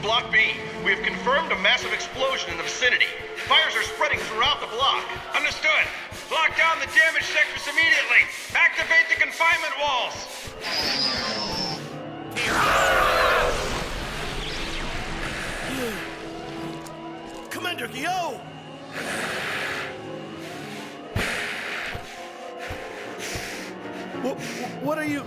Block B. We have confirmed a massive explosion in the vicinity. Fires are spreading throughout the block. Understood. Lock down the damaged sectors immediately. Activate the confinement walls. Commander Gyo! What are you...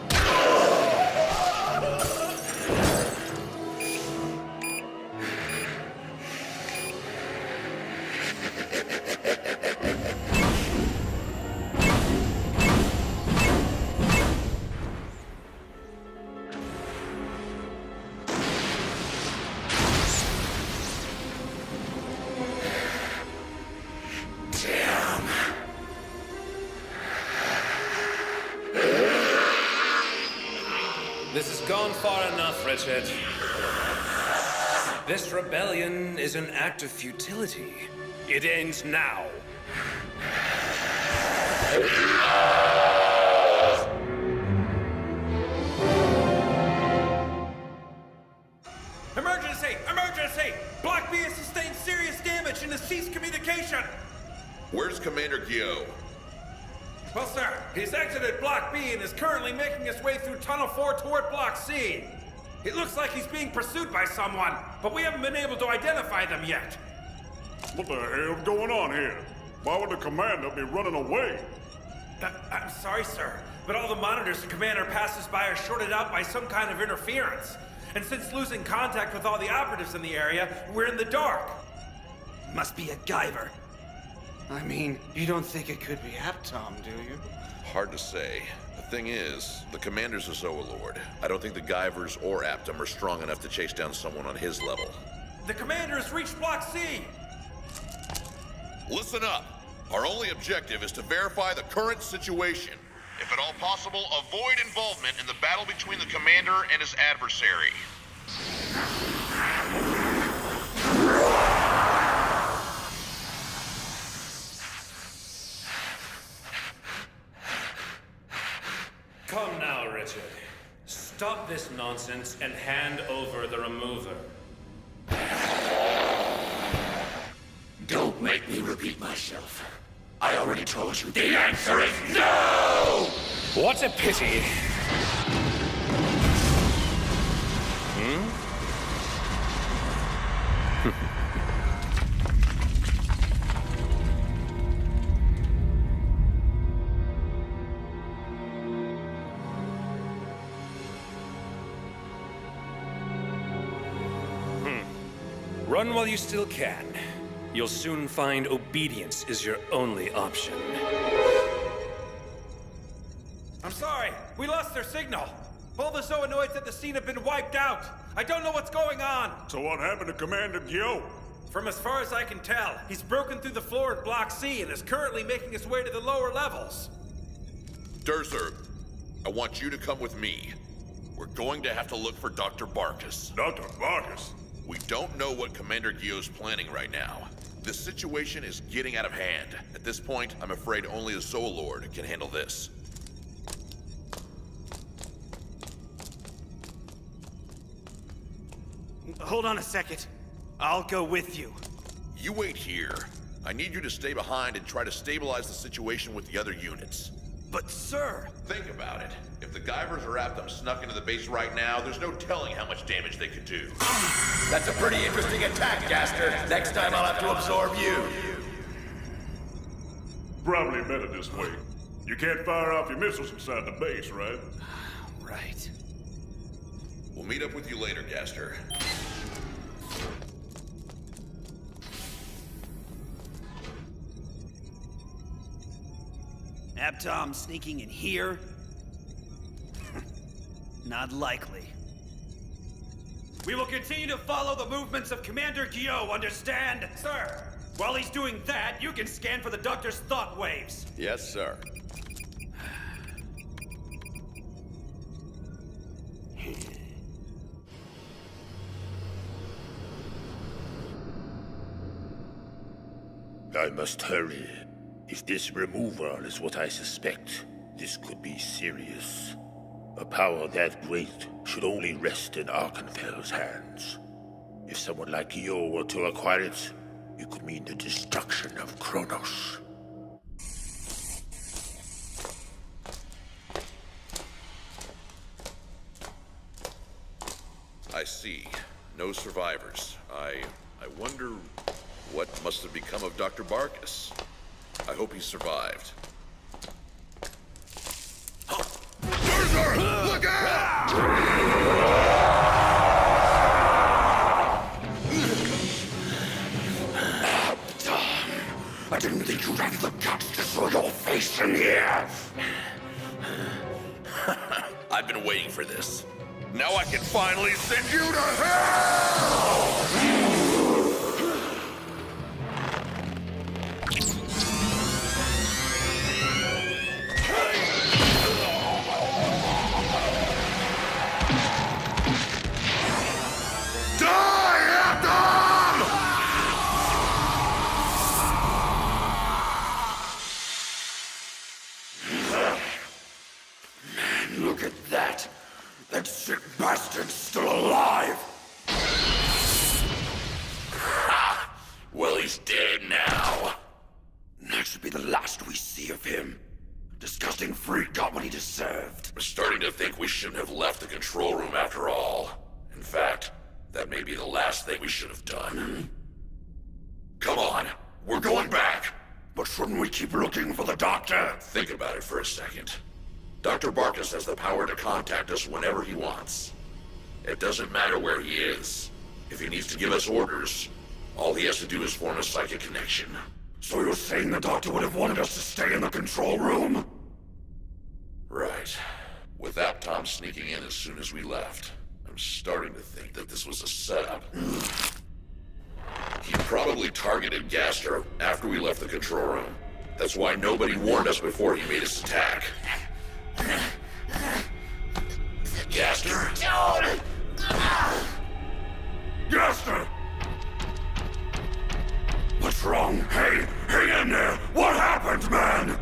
This has gone far enough, Richard. This rebellion is an act of futility. It ends now. Emergency! Emergency! Block B has sustained serious damage and has ceased communication. Where's Commander Gyo? Well, sir, he's exited Block B and is currently making his way through Tunnel 4 toward Block C. It looks like he's being pursued by someone, but we haven't been able to identify them yet. What the hell's going on here? Why would the commander be running away? I'm sorry, sir, but all the monitors the commander passes by are shorted out by some kind of interference. And since losing contact with all the operatives in the area, we're in the dark. Must be a Guyver. I mean, you don't think it could be Aptom, do you? Hard to say. The thing is, the commander's a Zoolord. I don't think the Guyvers or Aptom are strong enough to chase down someone on his level. The commander has reached Block C! Listen up! Our only objective is to verify the current situation. If at all possible, avoid involvement in the battle between the commander and his adversary. Come now, Richard. Stop this nonsense and hand over the remover. Don't make me repeat myself. I already told you the answer is no! What a pity. Run while you still can. You'll soon find obedience is your only option. I'm sorry, we lost their signal. All the Zoonoids at the scene have been wiped out. I don't know what's going on. So what happened to Commander Gyo? From as far as I can tell, he's broken through the floor in Block C and is currently making his way to the lower levels. Durser, I want you to come with me. We're going to have to look for Dr. Barkus. Dr. Barkus? We don't know what Commander Gyo's planning right now. This situation is getting out of hand. At this point, I'm afraid only a Zoolord can handle this. Hold on a second. I'll go with you. You wait here. I need you to stay behind and try to stabilize the situation with the other units. But sir... Think about it. If the Guyvers or Aptom snuck into the base right now, there's no telling how much damage they could do. That's a pretty interesting attack, Gaster. Next time I'll have to absorb you. Probably better this way. You can't fire off your missiles inside the base, right? Right. We'll meet up with you later, Gaster. Aptom sneaking in here? Not likely. We will continue to follow the movements of Commander Gyo, understand? Sir, while he's doing that, you can scan for the Doctor's thought waves. Yes, sir. I must hurry. If this removal is what I suspect, this could be serious. A power that great should only rest in Arkenfel's hands. If someone like you were to acquire it, it could mean the destruction of Kronos. I see. No survivors. I wonder what must have become of Dr. Barkus. I hope he survived. Look out! I didn't think you'd have the guts to show your face in here. I've been waiting for this. Now I can finally send you to hell! Look at that! That sick bastard's still alive! Ha! Well, he's dead now. That should be the last we see of him. Disgusting freak got what he deserved. I'm starting to think we shouldn't have left the control room after all. In fact, that may be the last thing we should have done. Come on, we're going back! But shouldn't we keep looking for the doctor? Think about it for a second. Dr. Barkus has the power to contact us whenever he wants. It doesn't matter where he is. If he needs to give us orders, all he has to do is form a psychic connection. So you're saying the doctor would have wanted us to stay in the control room? Right. Without Tom sneaking in as soon as we left, I'm starting to think that this was a setup. He probably targeted Gaster after we left the control room. That's why nobody warned us before he made his attack. Gaster? Gaster! What's wrong? Hey, hang in there! What happened, man?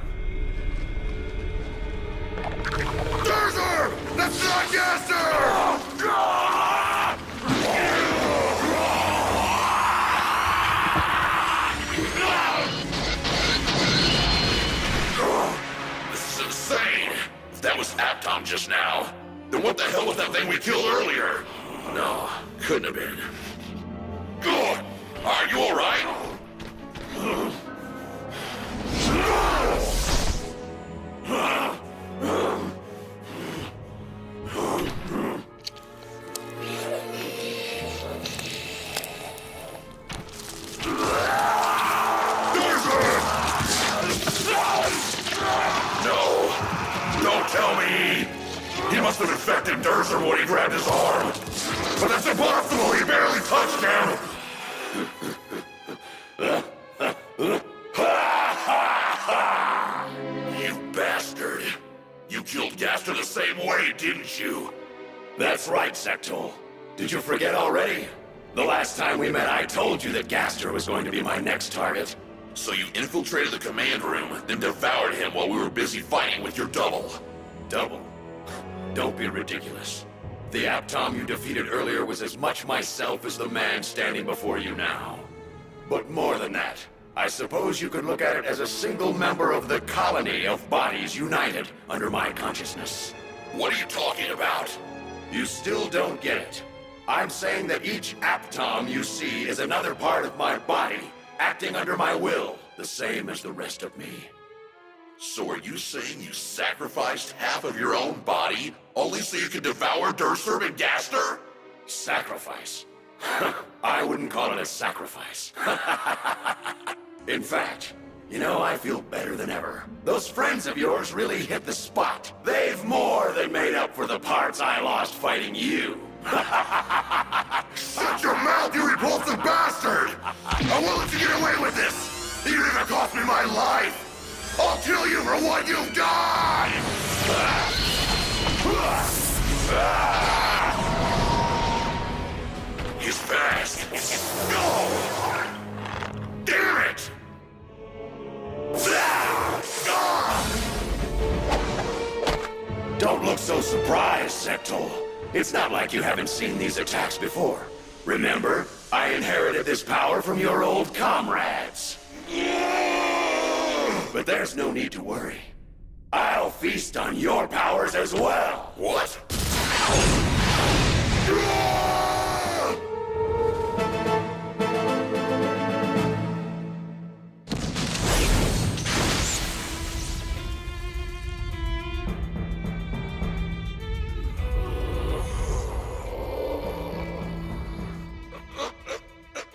Derzer! That's not Gaster! This is insane! If that was Aptom just now, then what the hell was that thing we killed earlier? No, couldn't have been. Good! Are you alright? No! Don't tell me! He must have infected Derzer when he grabbed his arm! But that's impossible! He barely touched him! You bastard! You killed Gaster the same way, didn't you? That's right, Sectol. Did you forget already? The last time we met, I told you that Gaster was going to be my next target. So you infiltrated the command room, then devoured him while we were busy fighting with your double. Double? Don't be ridiculous. The Aptom you defeated earlier was as much myself as the man standing before you now. But more than that, I suppose you could look at it as a single member of the colony of bodies united under my consciousness. What are you talking about? You still don't get it. I'm saying that each Aptom you see is another part of my body, acting under my will, the same as the rest of me. So are you saying you sacrificed half of your own body, only so you could devour Derzer and Gaster? Sacrifice? I wouldn't call it a sacrifice. In fact, you know, I feel better than ever. Those friends of yours really hit the spot. They've more than made up for the parts I lost fighting you. Shut your mouth, you repulsive bastard! I won't let you get away with this! Even if it cost me my life! I'll kill you for what you've done! He's fast! No! Damn it! Don't look so surprised, Sectol. It's not like you haven't seen these attacks before. Remember, I inherited this power from your old comrades. But there's no need to worry. I'll feast on your powers as well. What?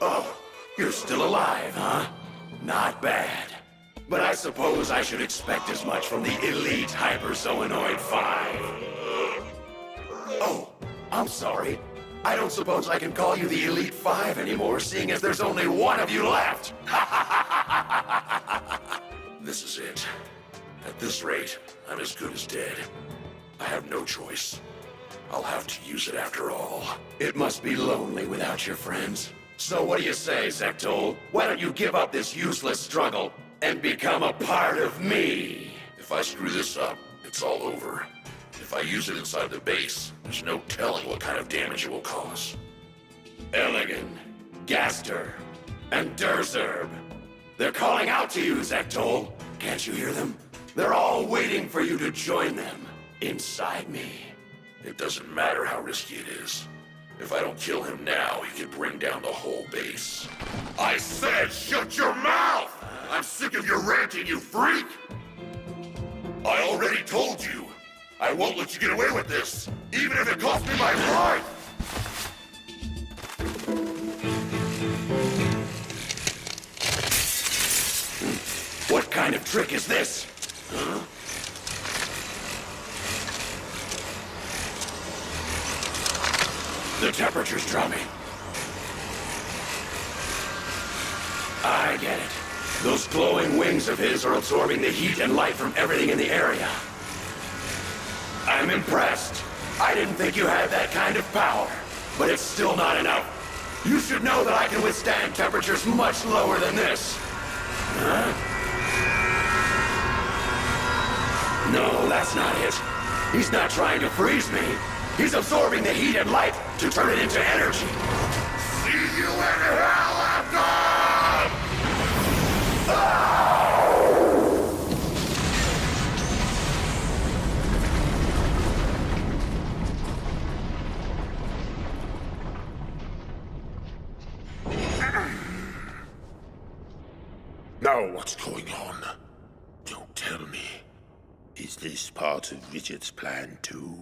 Oh, you're still alive, huh? Not bad. But I suppose I should expect as much from the elite Hyperzoanoid 5. Oh, I'm sorry. I don't suppose I can call you the Elite 5 anymore, seeing as there's only one of you left. This is it. At this rate, I'm as good as dead. I have no choice. I'll have to use it after all. It must be lonely without your friends. So what do you say, Zectol? Why don't you give up this useless struggle and become a part of me? If I screw this up, it's all over. If I use it inside the base, there's no telling what kind of damage it will cause. Elegant, Gaster, and Derzerb. They're calling out to you, Zectol. Can't you hear them? They're all waiting for you to join them inside me. It doesn't matter how risky it is. If I don't kill him now, he could bring down the whole base. I said shut your mouth! I'm sick of your ranting, you freak! I already told you. I won't let you get away with this, even if it costs me my life! What kind of trick is this? Huh? The temperature's dropping. I get it. Those glowing wings of his are absorbing the heat and light from everything in the area. I'm impressed. I didn't think you had that kind of power, but it's still not enough. You should know that I can withstand temperatures much lower than this. Huh? No, that's not it. He's not trying to freeze me. He's absorbing the heat and light to turn it into energy. See you in hell, Abdon! Now what's going on? Don't tell me. Is this part of Richard's plan too?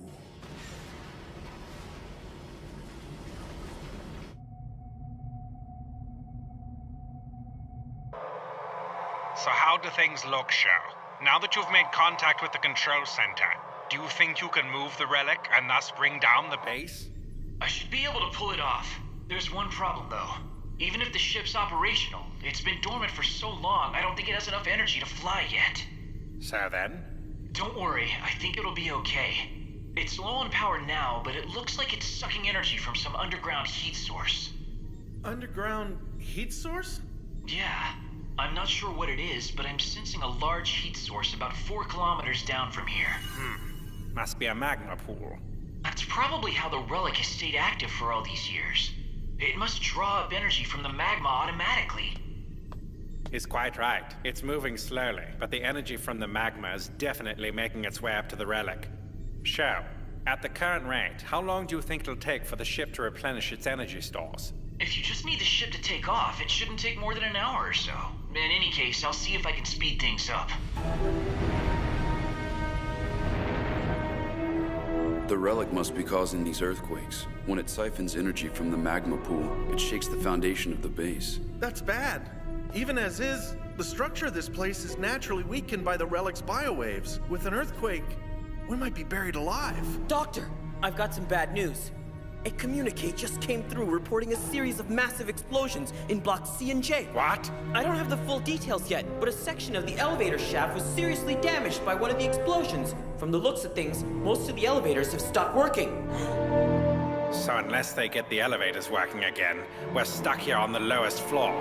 So how do things look, Sho? Now that you've made contact with the control center, do you think you can move the relic and thus bring down the base? I should be able to pull it off. There's one problem, though. Even if the ship's operational, it's been dormant for so long, I don't think it has enough energy to fly yet. So then? Don't worry, I think it'll be okay. It's low on power now, but it looks like it's sucking energy from some underground heat source. Underground heat source? Yeah. I'm not sure what it is, but I'm sensing a large heat source about 4 kilometers down from here. Must be a magma pool. That's probably how the relic has stayed active for all these years. It must draw up energy from the magma automatically. He's quite right. It's moving slowly, but the energy from the magma is definitely making its way up to the relic. Sho, at the current rate, how long do you think it'll take for the ship to replenish its energy stores? If you just need the ship to take off, it shouldn't take more than an hour or so. In any case, I'll see if I can speed things up. The relic must be causing these earthquakes. When it siphons energy from the magma pool, it shakes the foundation of the base. That's bad. Even as is, the structure of this place is naturally weakened by the relic's biowaves. With an earthquake, we might be buried alive. Doctor, I've got some bad news. A communique just came through reporting a series of massive explosions in blocks C and J. What? I don't have the full details yet, but a section of the elevator shaft was seriously damaged by one of the explosions. From the looks of things, most of the elevators have stopped working. So unless they get the elevators working again, we're stuck here on the lowest floor.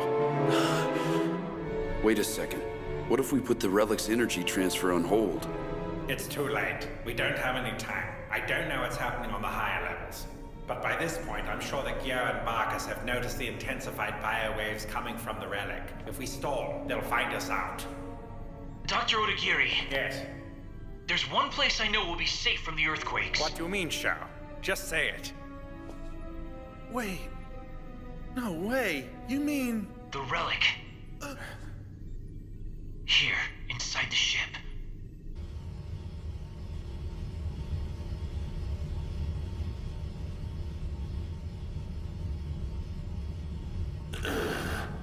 Wait a second. What if we put the relic's energy transfer on hold? It's too late. We don't have any time. I don't know what's happening on the higher levels. But by this point, I'm sure that Gyo and Marcus have noticed the intensified biowaves coming from the relic. If we stall, they'll find us out. Dr. Odagiri. Yes? There's one place I know will be safe from the earthquakes. What do you mean, Shao? Just say it. Wait. No way. You mean... The relic. Here, inside the ship.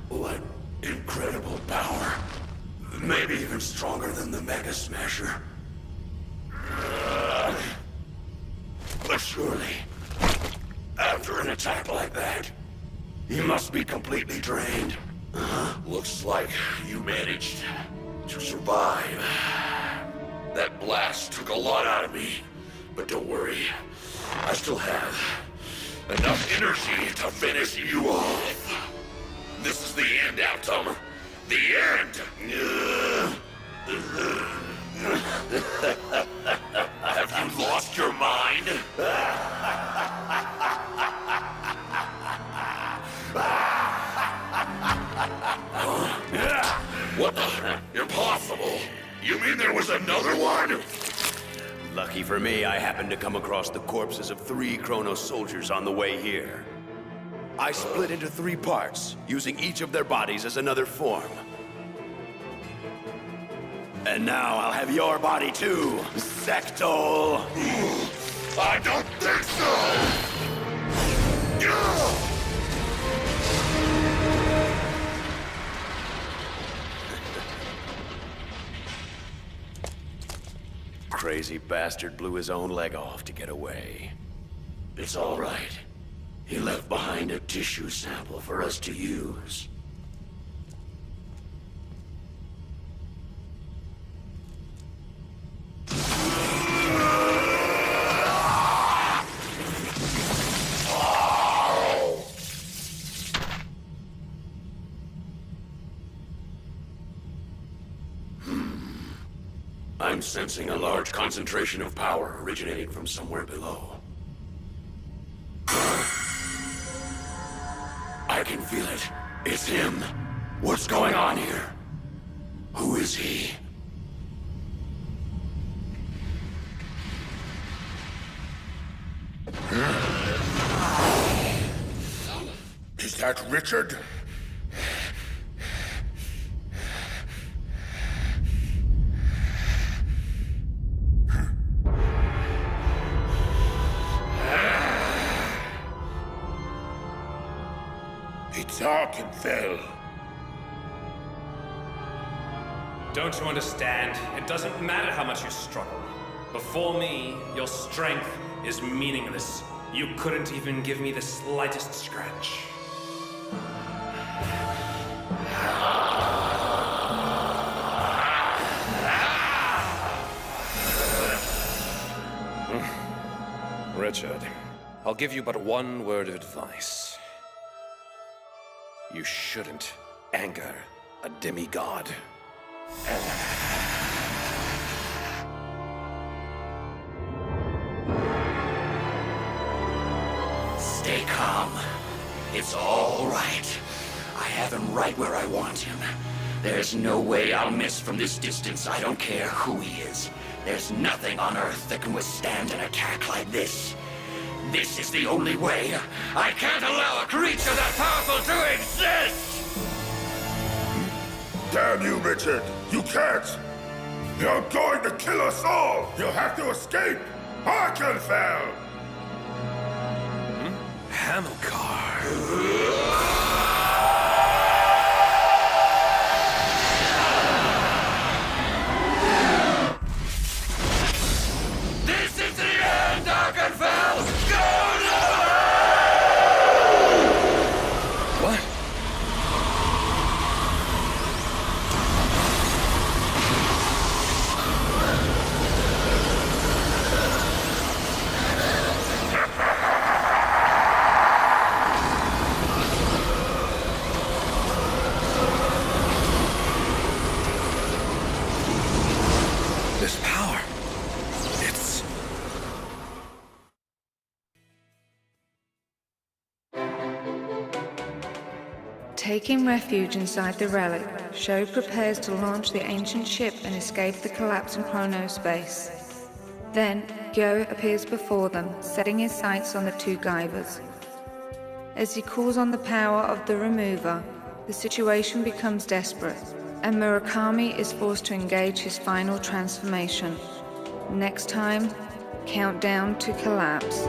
What incredible power. Maybe even stronger than the Mega Smasher. But surely, after an attack like that, he must be completely drained. Looks like you managed to survive. That blast took a lot out of me. But don't worry, I still have enough energy to finish you off. This is the end, Atom. The end! Have you lost your mind? What the? Impossible! You mean there was another one? Lucky for me, I happened to come across the corpses of 3 Chronos soldiers on the way here. I split into 3 parts, using each of their bodies as another form. And now I'll have your body too, Sectol! I don't think so! Crazy bastard blew his own leg off to get away. It's all right. He left behind a tissue sample for us to use. I'm sensing a large concentration of power originating from somewhere below. I can feel it. It's him. What's going on here? Who is he? Is that Richard? It's Arkenfell. Don't you understand? It doesn't matter how much you struggle. Before me, your strength is meaningless. You couldn't even give me the slightest scratch. Richard, I'll give you but one word of advice. You shouldn't anger a demigod. Stay calm. It's all right. I have him right where I want him. There's no way I'll miss from this distance. I don't care who he is. There's nothing on Earth that can withstand an attack like this. This is the only way. I can't allow a creature that powerful to exist! Damn you, Richard! You can't! You're going to kill us all! You'll have to escape! Arkenfell! Hamilcar. This is the end, Arkenfell! Go nowhere! What? Taking refuge inside the Relic, Sho prepares to launch the ancient ship and escape the collapsing chronospace. Then, Gyo appears before them, setting his sights on the two Guivers. As he calls on the power of the Remover, the situation becomes desperate, and Murakami is forced to engage his final transformation. Next time, Countdown to Collapse.